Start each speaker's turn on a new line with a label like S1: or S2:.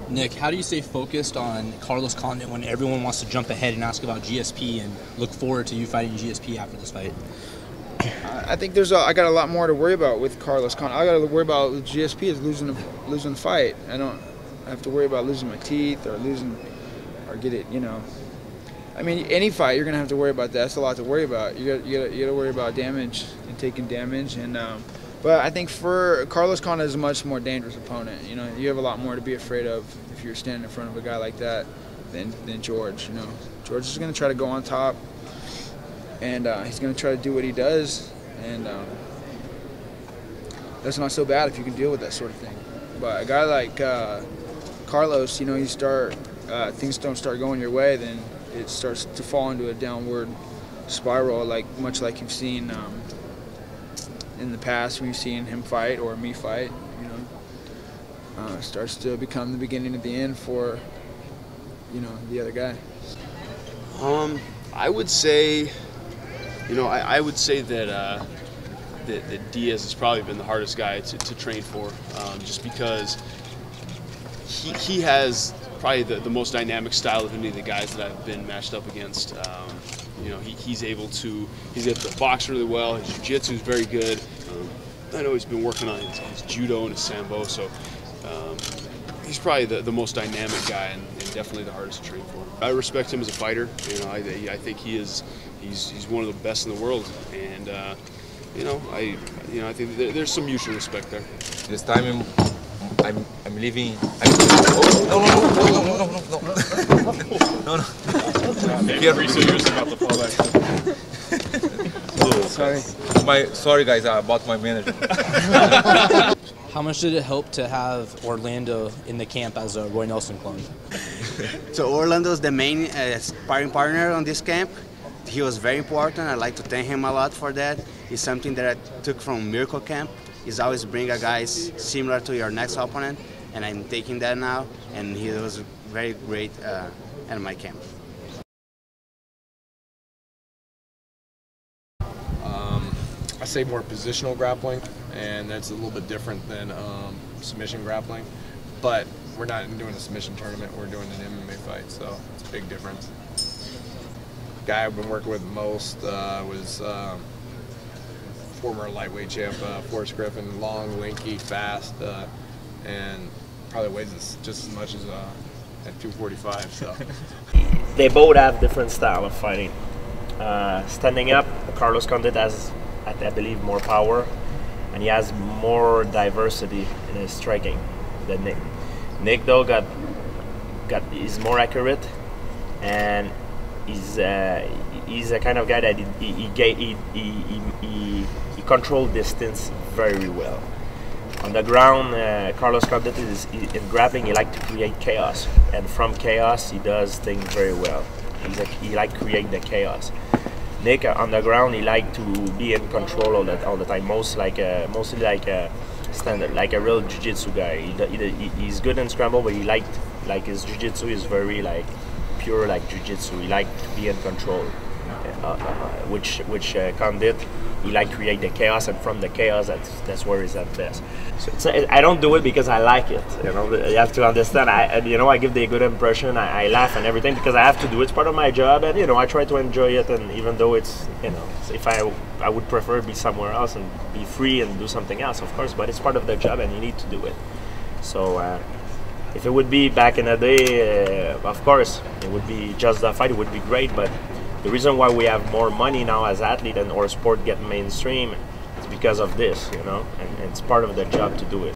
S1: Nick, how do you stay focused on Carlos Condit when everyone wants to jump ahead and ask about GSP and look forward to you fighting GSP after this fight?
S2: I think I got a lot more to worry about with Carlos Condit. I got to worry about with GSP is losing the fight. I don't have to worry about losing my teeth or get it. I mean, any fight you're gonna have to worry about that. That's a lot to worry about. You got to worry about damage and taking damage. But I think for Carlos Condit is a much more dangerous opponent. You have a lot more to be afraid of if you're standing in front of a guy like that than George. George is gonna try to go on top. And he's going to try to do what he does, and that's not so bad if you can deal with that sort of thing. But a guy like Carlos, things don't start going your way, then it starts to fall into a downward spiral, much like you've seen in the past when you've seen him fight or me fight. It starts to become the beginning of the end for the other guy.
S3: I would say. I would say that that Diaz has probably been the hardest guy to train for, just because he has probably the most dynamic style of any of the guys that I've been matched up against. He's able to box really well. His jiu-jitsu is very good. I know he's been working on his judo and his sambo, so he's probably the most dynamic guy and definitely the hardest to train for. I respect him as a fighter. I think he's one of the best in the world, and I think there's some mutual respect there.
S4: This time I'm leaving. No.
S5: Fabricio was about to fall back.
S4: Sorry guys, about my manager.
S1: How much did it help to have Orlando in the camp as a Roy Nelson clone?
S6: So Orlando's the main sparring partner on this camp. He was very important. I'd like to thank him a lot for that. It's something that I took from Miracle Camp. Is always bring a guy similar to your next opponent, and I'm taking that now. And he was very great at my camp.
S5: I say more positional grappling, and that's a little bit different than submission grappling. But we're not doing a submission tournament, we're doing an MMA fight, so it's a big difference. The guy I've been working with most was former lightweight champ Forrest Griffin, long, lanky, fast, and probably weighs just as much as at 245. So
S7: they both have different style of fighting. Standing up, Carlos Condit has, I believe, more power, and he has more diversity in his striking than Nick. Nick though is more accurate, and he's a kind of guy that he controls distance very well. On the ground, Carlos Condit in grappling. He likes to create chaos, and from chaos he does things very well. He likes to create the chaos. Nick on the ground, he like to be in control all the time, mostly like a standard, like a real jiu-jitsu guy. He's good in scramble, but he like his jiu-jitsu is very pure like jiu-jitsu. He like to be in control, which Condit, he like create the chaos, and from the chaos that's where he's at best. So I don't do it because I like it. You have to understand. I give the good impression. I laugh and everything because I have to do it. It's part of my job, and I try to enjoy it. And even though it's if I would prefer to be somewhere else and be free and do something else, of course. But it's part of the job, and you need to do it. So if it would be back in the day, of course, it would be just the fight. It would be great, but the reason why we have more money now as athletes and our sport get mainstream is because of this, and it's part of the job to do it.